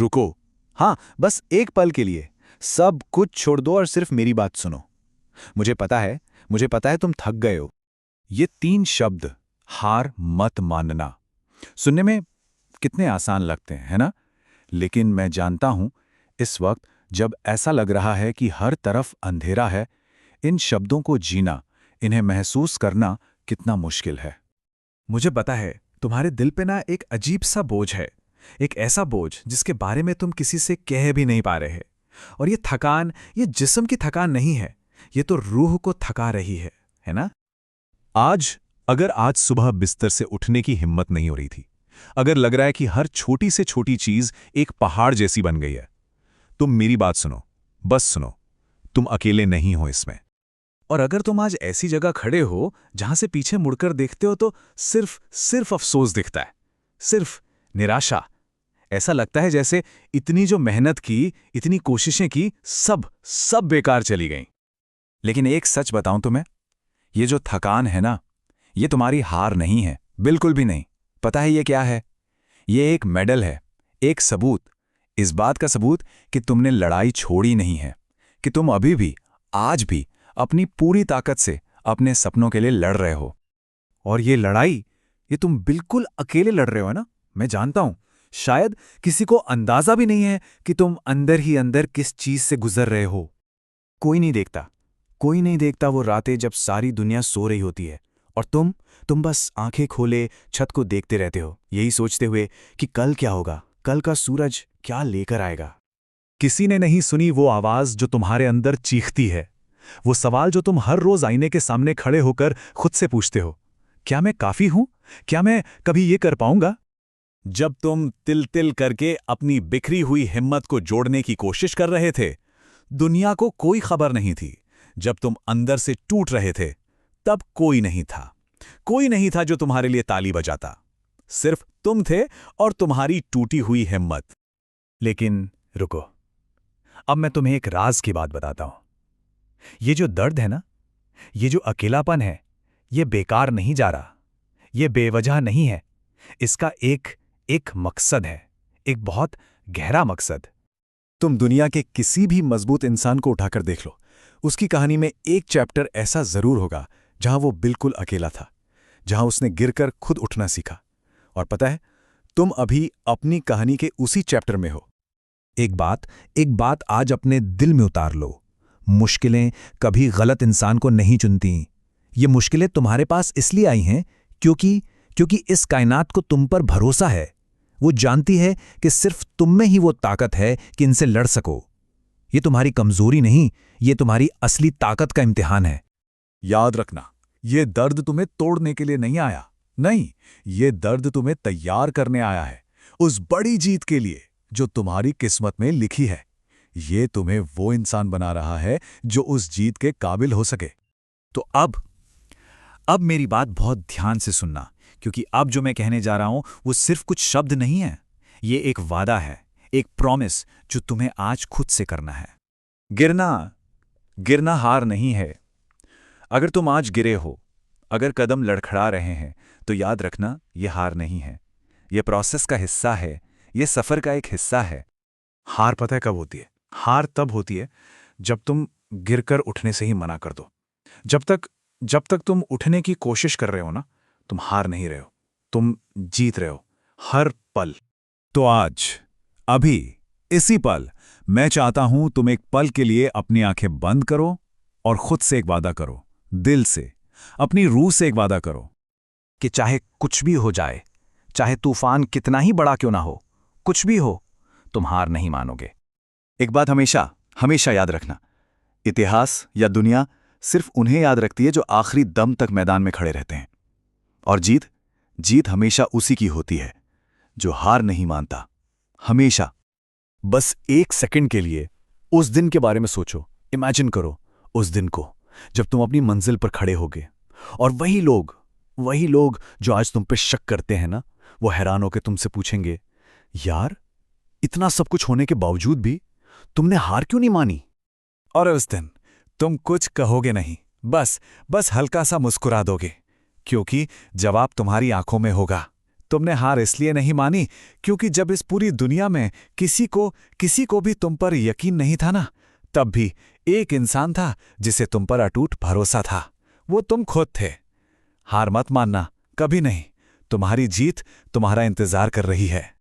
रुको। हाँ, बस एक पल के लिए सब कुछ छोड़ दो और सिर्फ मेरी बात सुनो। मुझे पता है तुम थक गए हो। ये 3 शब्द, हार मत मानना, सुनने में कितने आसान लगते हैं, है ना? लेकिन मैं जानता हूं, इस वक्त जब ऐसा लग रहा है कि हर तरफ अंधेरा है, इन शब्दों को जीना, इन्हें महसूस करना कितना मुश्किल है। मुझे पता है तुम्हारे दिल पे ना एक अजीब सा बोझ है, एक ऐसा बोझ जिसके बारे में तुम किसी से कह भी नहीं पा रहे। और ये थकान, ये जिस्म की थकान नहीं है, ये तो रूह को थका रही है ना? अगर आज सुबह बिस्तर से उठने की हिम्मत नहीं हो रही थी, अगर लग रहा है कि हर छोटी से छोटी चीज एक पहाड़ जैसी बन गई है, तुम मेरी बात सुनो, बस सुनो, तुम अकेले नहीं हो इसमें। और अगर तुम आज ऐसी जगह खड़े हो जहां से पीछे मुड़कर देखते हो तो सिर्फ अफसोस दिखता है, सिर्फ निराशा। ऐसा लगता है जैसे इतनी जो मेहनत की, इतनी कोशिशें की, सब बेकार चली गईं। लेकिन एक सच बताऊं तुम्हें, ये जो थकान है ना, ये तुम्हारी हार नहीं है, बिल्कुल भी नहीं। पता है ये क्या है? ये एक मेडल है, एक सबूत, इस बात का सबूत कि तुमने लड़ाई छोड़ी नहीं है, कि तुम अभी भी, आज भी अपनी पूरी ताकत से अपने सपनों के लिए लड़ रहे हो। और ये लड़ाई, ये तुम बिल्कुल अकेले लड़ रहे हो, है ना? मैं जानता हूं, शायद किसी को अंदाजा भी नहीं है कि तुम अंदर ही अंदर किस चीज से गुजर रहे हो। कोई नहीं देखता वो रातें जब सारी दुनिया सो रही होती है और तुम बस आंखें खोले छत को देखते रहते हो, यही सोचते हुए कि कल क्या होगा, कल का सूरज क्या लेकर आएगा। किसी ने नहीं सुनी वो आवाज जो तुम्हारे अंदर चीखती है, वो सवाल जो तुम हर रोज आईने के सामने खड़े होकर खुद से पूछते हो, क्या मैं काफी हूं? क्या मैं कभी ये कर पाऊंगा? जब तुम तिल तिल करके अपनी बिखरी हुई हिम्मत को जोड़ने की कोशिश कर रहे थे, दुनिया को कोई खबर नहीं थी। जब तुम अंदर से टूट रहे थे, तब कोई नहीं था जो तुम्हारे लिए ताली बजाता। सिर्फ तुम थे और तुम्हारी टूटी हुई हिम्मत। लेकिन रुको, अब मैं तुम्हें एक राज की बात बताता हूं। ये जो दर्द है ना, ये जो अकेलापन है, ये बेकार नहीं जा रहा, ये बेवजह नहीं है। इसका एक मकसद है, एक बहुत गहरा मकसद। तुम दुनिया के किसी भी मजबूत इंसान को उठाकर देख लो, उसकी कहानी में एक चैप्टर ऐसा जरूर होगा जहां वो बिल्कुल अकेला था, जहां उसने गिरकर खुद उठना सीखा। और पता है, तुम अभी अपनी कहानी के उसी चैप्टर में हो। एक बात आज अपने दिल में उतार लो। मुश्किलें कभी गलत इंसान को नहीं चुनती। ये मुश्किलें तुम्हारे पास इसलिए आई हैं क्योंकि इस कायनात को तुम पर भरोसा है। वो जानती है कि सिर्फ तुम में ही वो ताकत है कि इनसे लड़ सको। ये तुम्हारी कमजोरी नहीं, ये तुम्हारी असली ताकत का इम्तिहान है। याद रखना, ये दर्द तुम्हें तोड़ने के लिए नहीं आया। नहीं, ये दर्द तुम्हें तैयार करने आया है, उस बड़ी जीत के लिए जो तुम्हारी किस्मत में लिखी है। ये तुम्हें वो इंसान बना रहा है जो उस जीत के काबिल हो सके। तो अब मेरी बात बहुत ध्यान से सुनना, क्योंकि अब जो मैं कहने जा रहा हूं वो सिर्फ कुछ शब्द नहीं है। ये एक वादा है, एक प्रॉमिस जो तुम्हें आज खुद से करना है। गिरना हार नहीं है। अगर तुम आज गिरे हो, अगर कदम लड़खड़ा रहे हैं, तो याद रखना, ये हार नहीं है। ये प्रोसेस का हिस्सा है, ये सफर का एक हिस्सा है। हार पता है कब होती है? हार तब होती है जब तुम गिरकर उठने से ही मना कर दो। जब तक तुम उठने की कोशिश कर रहे हो ना, तुम हार नहीं रहे हो, तुम जीत रहे हो हर पल। तो आज, अभी, इसी पल, मैं चाहता हूं तुम एक पल के लिए अपनी आंखें बंद करो और खुद से एक वादा करो, दिल से, अपनी रूह से एक वादा करो कि चाहे कुछ भी हो जाए, चाहे तूफान कितना ही बड़ा क्यों ना हो, कुछ भी हो, तुम हार नहीं मानोगे। एक बात हमेशा याद रखना, इतिहास या दुनिया सिर्फ उन्हें याद रखती है जो आखिरी दम तक मैदान में खड़े रहते हैं। और जीत हमेशा उसी की होती है जो हार नहीं मानता, हमेशा। बस एक सेकंड के लिए उस दिन के बारे में सोचो, इमेजिन करो उस दिन को जब तुम अपनी मंजिल पर खड़े होगे और वही लोग जो आज तुम पे शक करते हैं ना, वो हैरान होकर तुमसे पूछेंगे, यार, इतना सब कुछ होने के बावजूद भी तुमने हार क्यों नहीं मानी? और उस दिन तुम कुछ कहोगे नहीं, बस हल्का सा मुस्कुरा दोगे, क्योंकि जवाब तुम्हारी आंखों में होगा, तुमने हार इसलिए नहीं मानी क्योंकि जब इस पूरी दुनिया में किसी को भी तुम पर यकीन नहीं था ना, तब भी एक इंसान था जिसे तुम पर अटूट भरोसा था। वो तुम खुद थे। हार मत मानना, कभी नहीं। तुम्हारी जीत तुम्हारा इंतजार कर रही है।